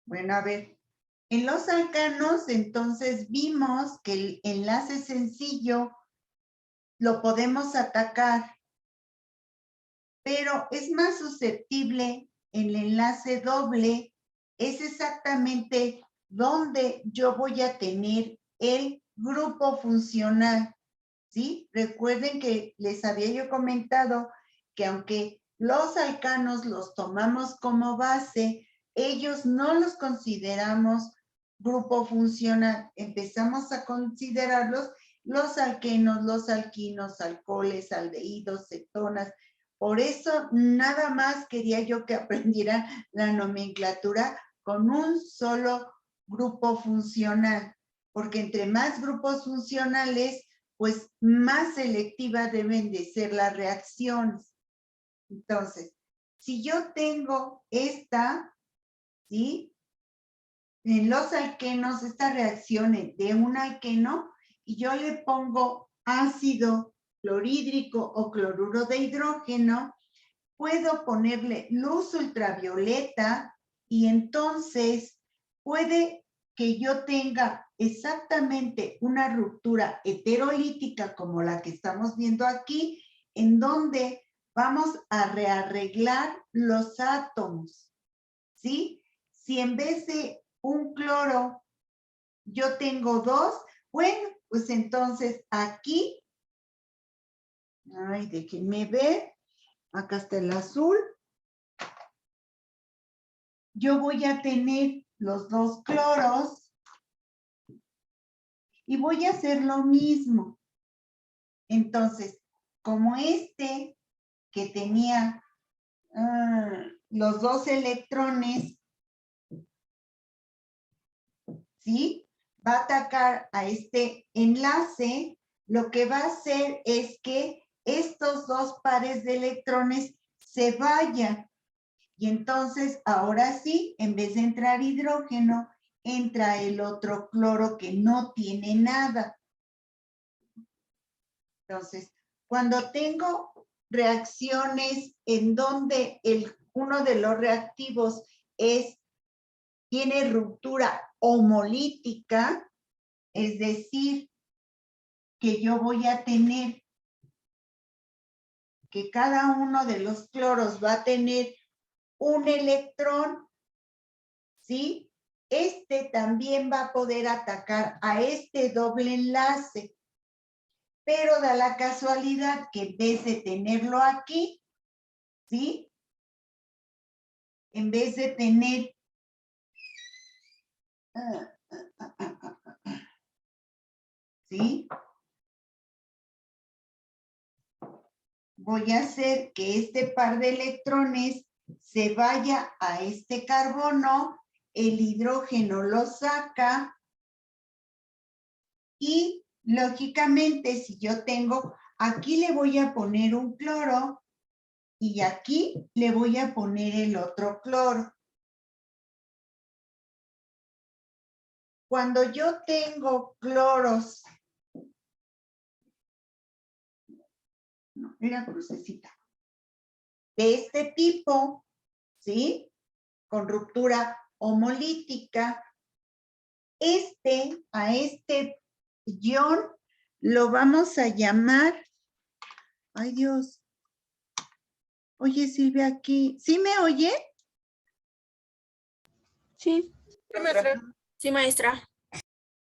Bueno, a ver. En los alcanos, entonces, vimos que el enlace sencillo lo podemos atacar, pero es más susceptible el enlace doble, es exactamente donde yo voy a tener el grupo funcional, ¿sí? Recuerden que les había yo comentado que aunque los alcanos los tomamos como base, ellos no los consideramos grupo funcional. Empezamos a considerarlos los alquenos, los alquinos, alcoholes, aldehídos, cetonas. Por eso nada más quería yo que aprendieran la nomenclatura con un solo grupo funcional, porque entre más grupos funcionales, pues más selectiva deben de ser las reacciones. Entonces, si yo tengo esta, ¿sí? En los alquenos, esta reacción de un alqueno, y yo le pongo ácido clorhídrico o cloruro de hidrógeno, puedo ponerle luz ultravioleta y entonces puede que yo tenga exactamente una ruptura heterolítica como la que estamos viendo aquí, en donde vamos a rearreglar los átomos, ¿sí? Si en vez de un cloro yo tengo dos, bueno, pues entonces aquí, ay, déjenme ver, acá está el azul, yo voy a tener los dos cloros y voy a hacer lo mismo. Entonces, como este que tenía los dos electrones, ¿sí? Va a atacar a este enlace, lo que va a hacer es que estos dos pares de electrones se vayan. Y entonces, ahora sí, en vez de entrar hidrógeno, entra el otro cloro que no tiene nada. Entonces, cuando tengo reacciones en donde uno de los reactivos tiene ruptura homolítica, es decir, que yo voy a tener que cada uno de los cloros va a tener un electrón, ¿sí? Este también va a poder atacar a este doble enlace, pero da la casualidad que en vez de tenerlo aquí, ¿sí? En vez de tener ¿sí? Voy a hacer que este par de electrones se vaya a este carbono, el hidrógeno lo saca y lógicamente si yo tengo, aquí le voy a poner un cloro y aquí le voy a poner el otro cloro. Cuando yo tengo cloros, no, era crucecita, de este tipo, ¿sí? Con ruptura homolítica, a este ion lo vamos a llamar, ay Dios, oye Silvia aquí, ¿sí me oye? Sí, maestra. Sí, maestra.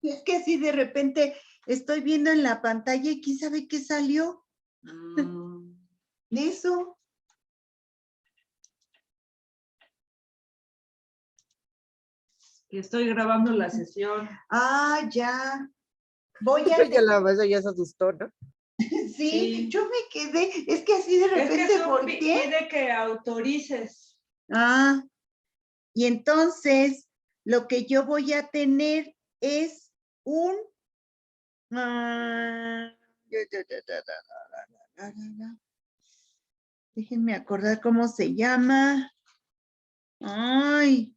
Es que así de repente estoy viendo en la pantalla y quién sabe qué salió. De eso. Que estoy grabando la sesión. Ah, ya. Voy a... Ya la maestra ya se asustó, ¿no? Sí, yo me quedé, es que así de repente volteé. Pide que autorices. Ah, y entonces lo que yo voy a tener es un... déjenme acordar cómo se llama. Ay.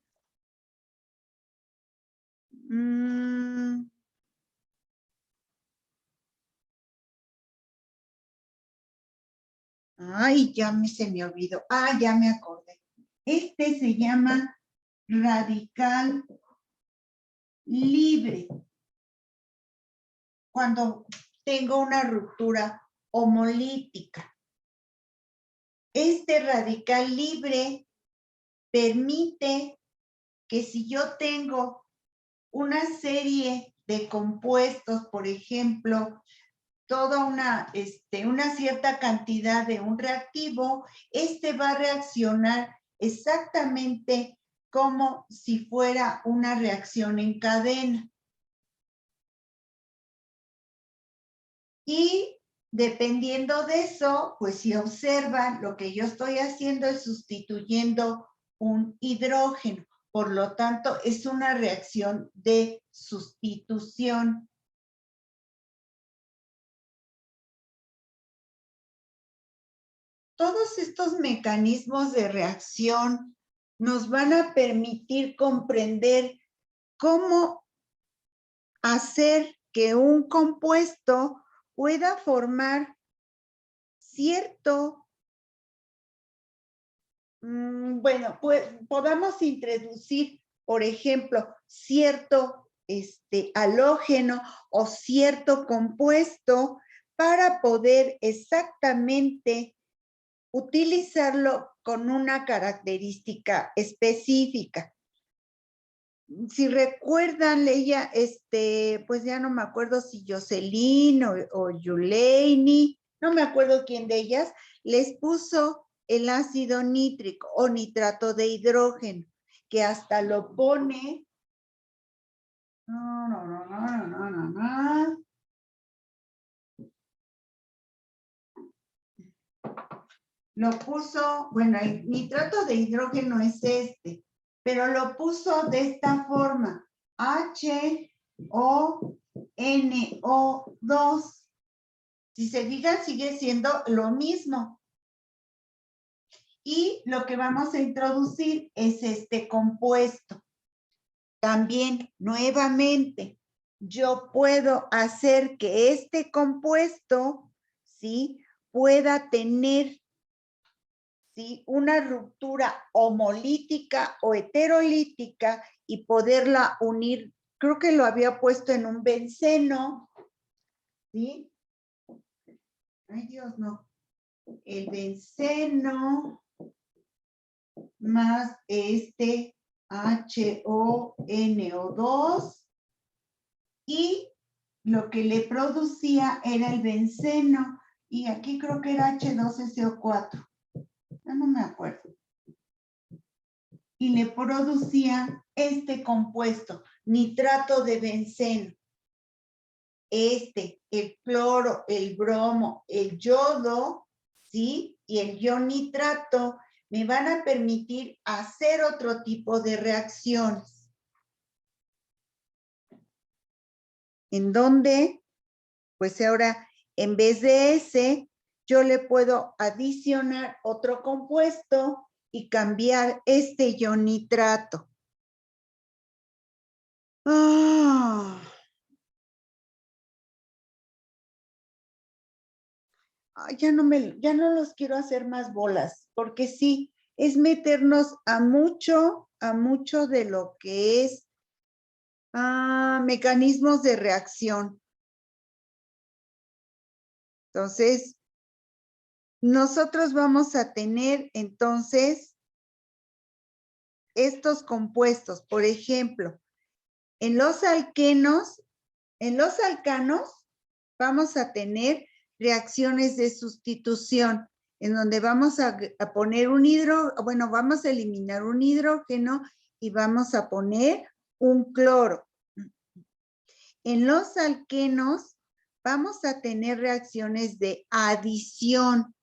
Ay, se me olvidó. Ah, ya me acordé. Este se llama radical libre. Cuando tengo una ruptura homolítica. Este radical libre permite que si yo tengo una serie de compuestos, por ejemplo, toda una cierta cantidad de un reactivo, este va a reaccionar exactamente como si fuera una reacción en cadena. Y dependiendo de eso, pues si observan, lo que yo estoy haciendo es sustituyendo un hidrógeno. Por lo tanto, es una reacción de sustitución. Todos estos mecanismos de reacción nos van a permitir comprender cómo hacer que un compuesto pueda formar cierto, bueno, pues podamos introducir, por ejemplo, cierto halógeno o cierto compuesto para poder exactamente utilizarlo con una característica específica. Si recuerdan, ella, pues ya no me acuerdo si Jocelyn o Yuleini, no me acuerdo quién de ellas, les puso el ácido nítrico o nitrato de hidrógeno, que hasta lo pone, lo puso, bueno, el nitrato de hidrógeno es pero lo puso de esta forma, HONO2. Si se fijan, sigue siendo lo mismo. Y lo que vamos a introducir es este compuesto. También, nuevamente, yo puedo hacer que este compuesto, ¿sí?, pueda tener, ¿sí?, una ruptura homolítica o heterolítica y poderla unir. Creo que lo había puesto en un benceno, ¿sí? Ay, Dios, no. El benceno más HONO2 y lo que le producía era el benceno y aquí creo que era H2SO4. No me acuerdo. Y le producía este compuesto, nitrato de benceno. El cloro, el bromo, el yodo, ¿sí? Y el ion nitrato me van a permitir hacer otro tipo de reacciones. En donde, pues ahora, en vez de ese, yo le puedo adicionar otro compuesto y cambiar este ion nitrato. Ya no los quiero hacer más bolas, porque sí, es meternos a mucho de lo que es mecanismos de reacción. Entonces, nosotros vamos a tener entonces estos compuestos. Por ejemplo, en los alcanos vamos a tener reacciones de sustitución, en donde vamos a poner vamos a eliminar un hidrógeno y vamos a poner un cloro. En los alquenos vamos a tener reacciones de adición,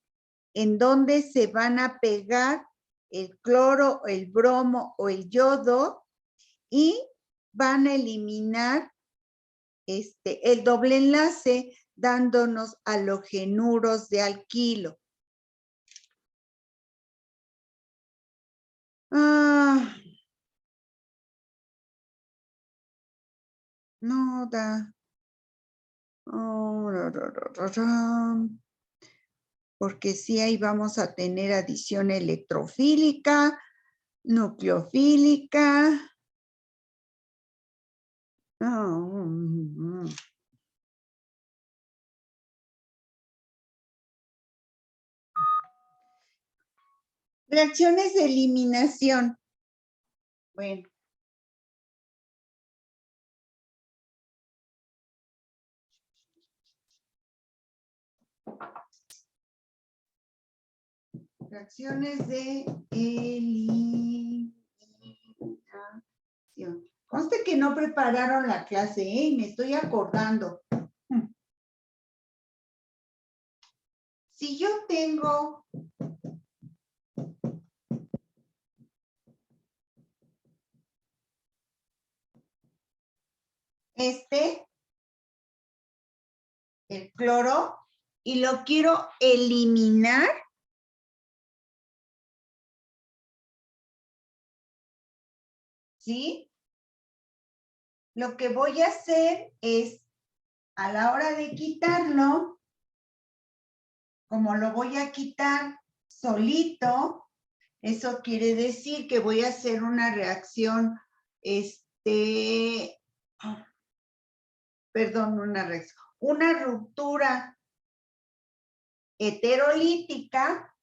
en donde se van a pegar el cloro, el bromo o el yodo y van a eliminar el doble enlace, dándonos halogenuros de alquilo. No da. Porque sí, ahí vamos a tener adición electrofílica. nucleofílica. Reacciones de eliminación. Bueno. Reacciones de eliminación. Conste que no prepararon la clase, ¿eh? Me estoy acordando. Si yo tengo el cloro, y lo quiero eliminar, ¿sí? Lo que voy a hacer es, a la hora de quitarlo, como lo voy a quitar solito, eso quiere decir que voy a hacer una reacción, una ruptura heterolítica,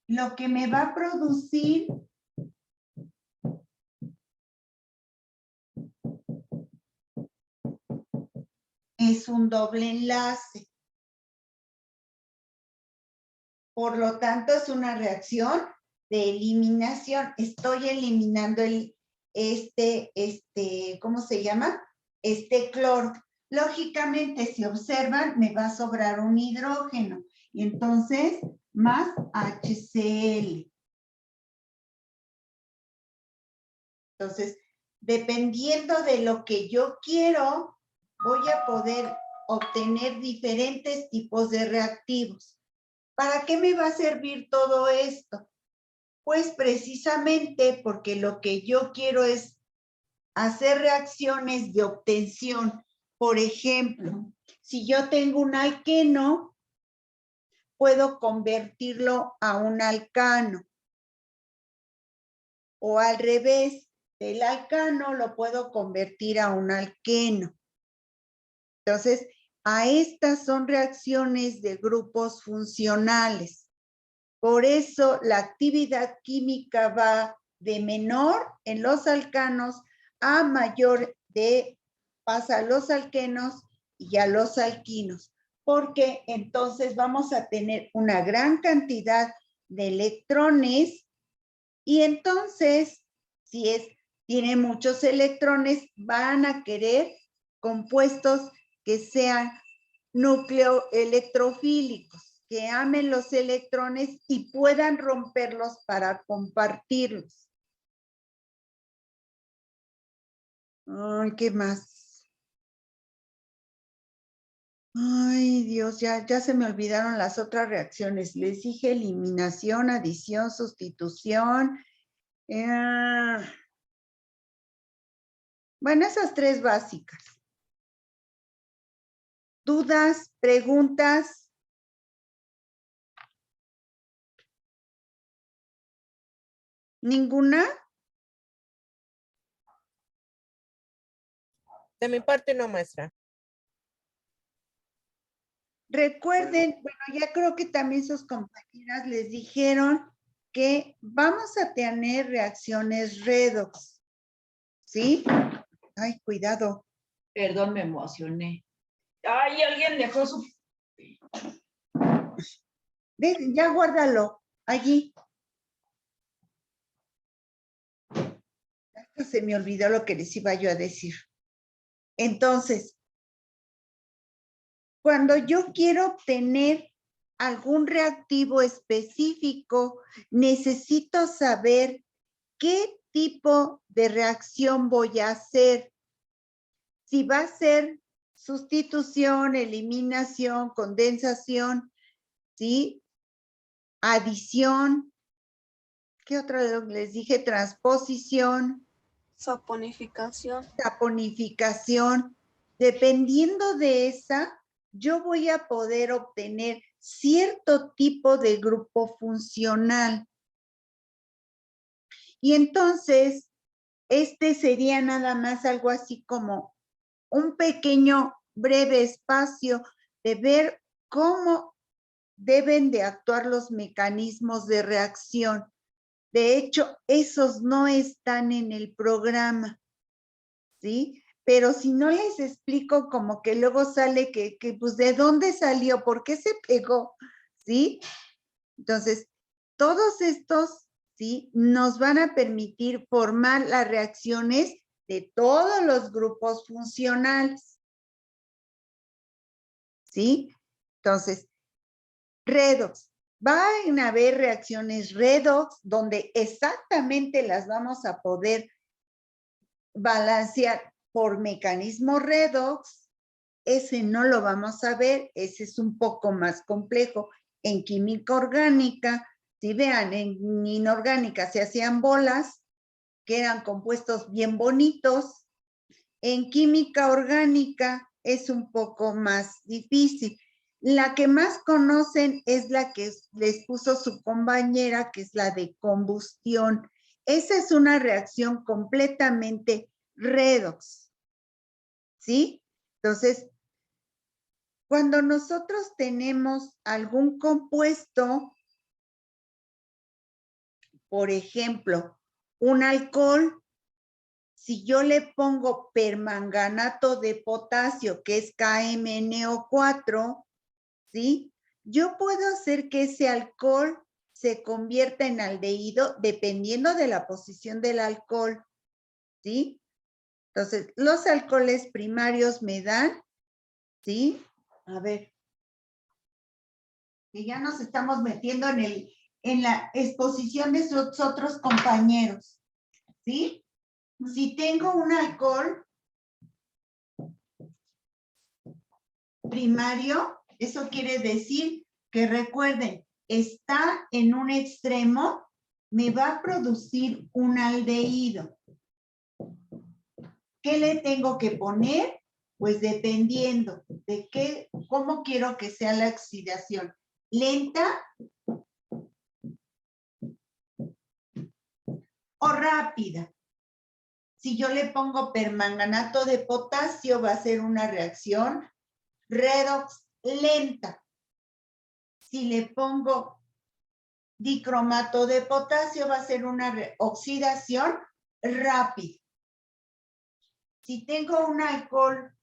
lo que me va a producir es un doble enlace. Por lo tanto, es una reacción de eliminación. Estoy eliminando ¿cómo se llama? Este cloro. Lógicamente, si observan, me va a sobrar un hidrógeno. Y entonces, más HCl. Entonces, dependiendo de lo que yo quiero, voy a poder obtener diferentes tipos de reactivos. ¿Para qué me va a servir todo esto? Pues precisamente porque lo que yo quiero es hacer reacciones de obtención. Por ejemplo, si yo tengo un alqueno, puedo convertirlo a un alcano. O al revés, del alcano lo puedo convertir a un alqueno. Entonces, a estas son reacciones de grupos funcionales. Por eso la actividad química va de menor en los alcanos a mayor pasa a los alquenos y a los alquinos, porque entonces vamos a tener una gran cantidad de electrones y entonces, si tiene muchos electrones, van a querer compuestos que sean nucleoelectrofílicos, que amen los electrones y puedan romperlos para compartirlos. Ay, ¿qué más? Ay, Dios, ya se me olvidaron las otras reacciones. Les dije eliminación, adición, sustitución. Bueno, esas tres básicas. ¿Dudas? ¿Preguntas? ¿Ninguna? De mi parte no, maestra. Recuerden, bueno, ya creo que también sus compañeras les dijeron que vamos a tener reacciones redox, ¿sí? Ay, cuidado. Perdón, me emocioné. Ay, alguien dejó su... Ya guárdalo, allí. Se me olvidó lo que les iba yo a decir. Entonces, cuando yo quiero obtener algún reactivo específico, necesito saber qué tipo de reacción voy a hacer. Si va a ser sustitución, eliminación, condensación, ¿sí? Adición. ¿Qué otra les dije? Transposición. Saponificación. Saponificación. Dependiendo de esa, yo voy a poder obtener cierto tipo de grupo funcional. Y entonces, este sería nada más algo así como un pequeño breve espacio de ver cómo deben de actuar los mecanismos de reacción. De hecho, esos no están en el programa, ¿sí? Pero si no les explico, como que luego sale que pues, ¿de dónde salió? ¿Por qué se pegó? ¿Sí? Entonces, todos estos, ¿sí? Nos van a permitir formar las reacciones de todos los grupos funcionales, ¿sí? Entonces, redox. Van a haber reacciones redox donde exactamente las vamos a poder balancear por mecanismo redox. Ese no lo vamos a ver, ese es un poco más complejo. En química orgánica, si vean, en inorgánica se hacían bolas, que eran compuestos bien bonitos. En química orgánica es un poco más difícil. La que más conocen es la que les puso su compañera, que es la de combustión. Esa es una reacción completamente redox, ¿sí? Entonces, cuando nosotros tenemos algún compuesto, por ejemplo, un alcohol, si yo le pongo permanganato de potasio, que es KMNO4, ¿sí? Yo puedo hacer que ese alcohol se convierta en aldehído dependiendo de la posición del alcohol, ¿sí? Entonces, los alcoholes primarios me dan, ¿sí? A ver, que ya nos estamos metiendo en la exposición de sus otros compañeros, ¿sí? Si tengo un alcohol primario, eso quiere decir que recuerden, está en un extremo, me va a producir un aldehído. ¿Qué le tengo que poner? Pues dependiendo de cómo quiero que sea la oxidación. ¿Lenta o rápida? Si yo le pongo permanganato de potasio, va a ser una reacción redox lenta. Si le pongo dicromato de potasio, va a ser una oxidación rápida. Si tengo un alcohol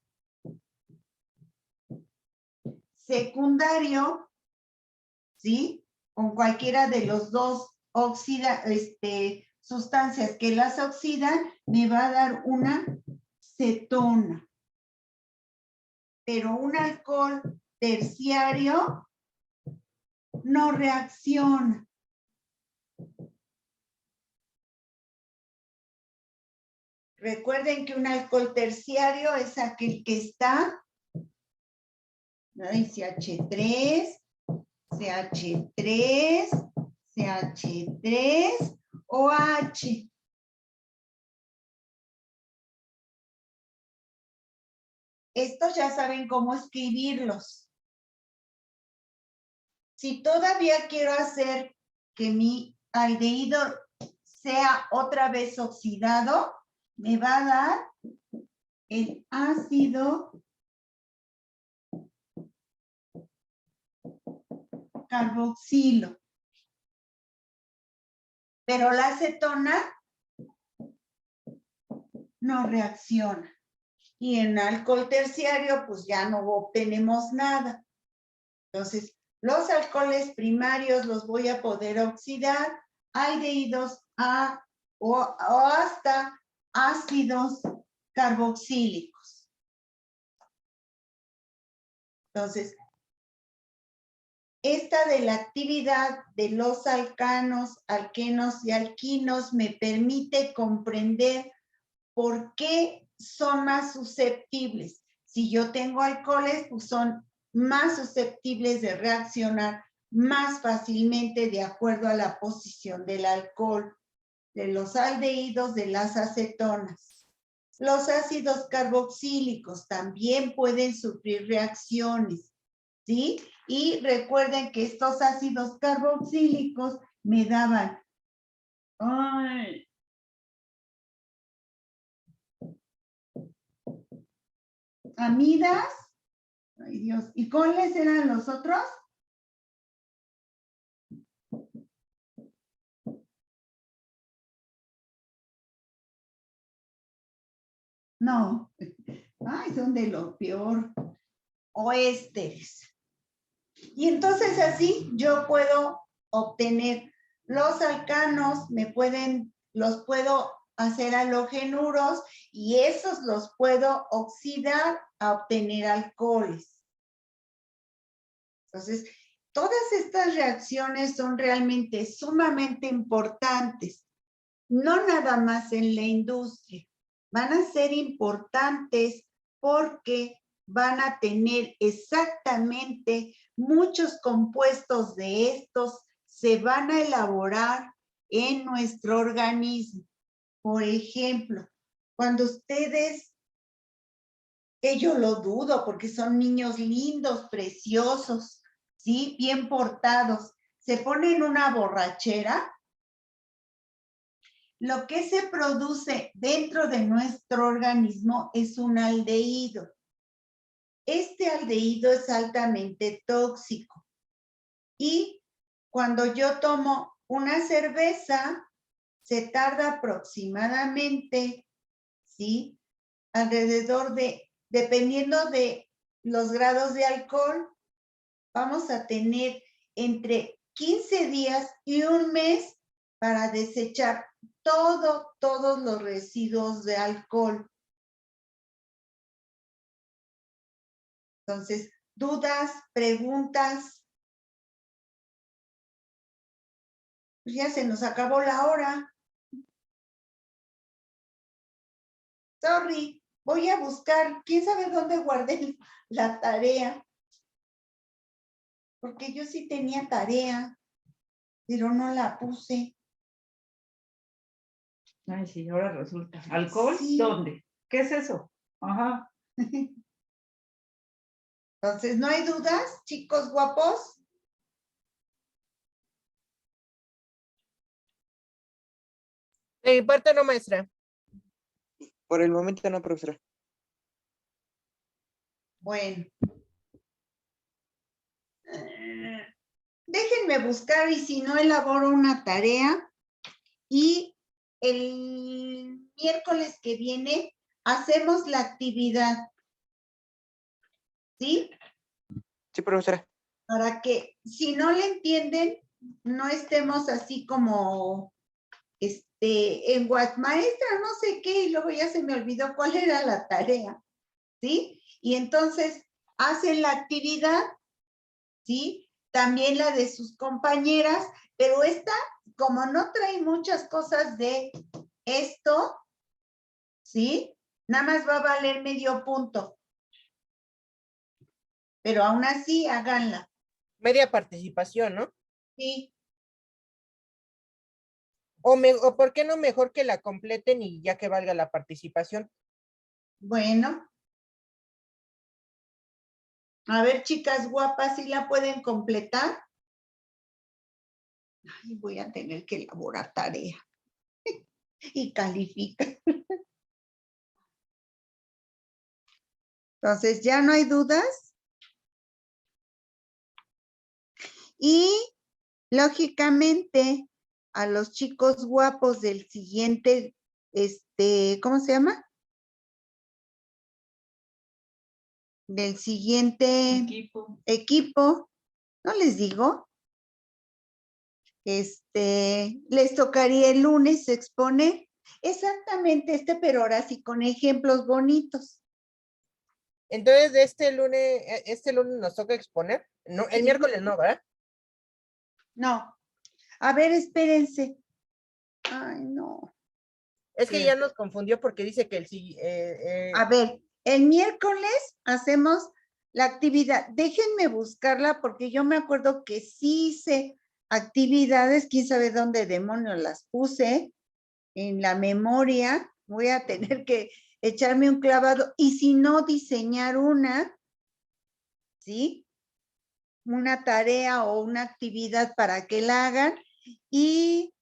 secundario, ¿sí? Con cualquiera de los dos sustancias que las oxidan, me va a dar una cetona. Pero un alcohol terciario no reacciona. Recuerden que un alcohol terciario es aquel que está, CH3, CH3, CH3, OH. Estos ya saben cómo escribirlos. Si todavía quiero hacer que mi aldehído sea otra vez oxidado, me va a dar el ácido carboxilo. Pero la acetona no reacciona. Y en alcohol terciario, pues ya no obtenemos nada. Entonces, los alcoholes primarios los voy a poder oxidar, aldehídos o hasta ácidos carboxílicos. Entonces, esta de la actividad de los alcanos, alquenos y alquinos me permite comprender por qué son más susceptibles. Si yo tengo alcoholes, pues son más susceptibles de reaccionar más fácilmente de acuerdo a la posición del alcohol, de los aldehídos, de las acetonas. Los ácidos carboxílicos también pueden sufrir reacciones, ¿sí? Y recuerden que estos ácidos carboxílicos me daban amidas. Ay, Dios. ¿Y cuáles eran los otros? No. Ay, son de lo peor. O ésteres. Y entonces así yo puedo obtener los alcanos, los puedo hacer halogenuros y esos los puedo oxidar a obtener alcoholes. Entonces, todas estas reacciones son realmente sumamente importantes, no nada más en la industria. Van a ser importantes porque van a tener exactamente muchos compuestos de estos, se van a elaborar en nuestro organismo. Por ejemplo, cuando ustedes, que yo lo dudo porque son niños lindos, preciosos, ¿sí? Bien portados, se ponen una borrachera, lo que se produce dentro de nuestro organismo es un aldehído. Este aldehído es altamente tóxico. Y cuando yo tomo una cerveza, se tarda aproximadamente, ¿sí? Alrededor de, dependiendo de los grados de alcohol, vamos a tener entre 15 días y un mes para desechar todos los residuos de alcohol. Entonces, dudas, preguntas. Pues ya se nos acabó la hora. Sorry, voy a buscar. ¿Quién sabe dónde guardé la tarea? Porque yo sí tenía tarea, pero no la puse. Ay, sí, ahora resulta. ¿Alcohol? Sí. ¿Dónde? ¿Qué es eso? Ajá. Entonces, ¿no hay dudas, chicos guapos? De mi parte no, maestra. Por el momento no, profesora. Bueno. Déjenme buscar y si no elaboro una tarea y el miércoles que viene hacemos la actividad. ¿Sí? Sí, profesora. Para que si no le entienden, no estemos así como en maestra, no sé qué, y luego ya se me olvidó cuál era la tarea. ¿Sí? Y entonces hacen la actividad, ¿sí? También la de sus compañeras, pero esta, como no trae muchas cosas de esto, ¿sí? Nada más va a valer medio punto. Pero aún así, háganla. Media participación, ¿no? Sí. O ¿por qué no mejor que la completen y ya que valga la participación? Bueno. A ver, chicas guapas, ¿sí la pueden completar? Ay, voy a tener que elaborar tarea. Y califica. Entonces, ¿ya no hay dudas? Y, lógicamente, a los chicos guapos del siguiente, ¿cómo se llama? Del siguiente equipo, ¿no les digo? Les tocaría el lunes exponer exactamente pero ahora sí con ejemplos bonitos. Entonces, de este lunes nos toca exponer. No, el miércoles no, ¿verdad? No. A ver, espérense. Ay, no. Es que ya nos confundió porque dice que A ver, el miércoles hacemos la actividad. Déjenme buscarla porque yo me acuerdo que sí hice actividades, quién sabe dónde demonios las puse en la memoria. Voy a tener que echarme un clavado y si no, diseñar una, ¿sí? Una tarea o una actividad para que la hagan y...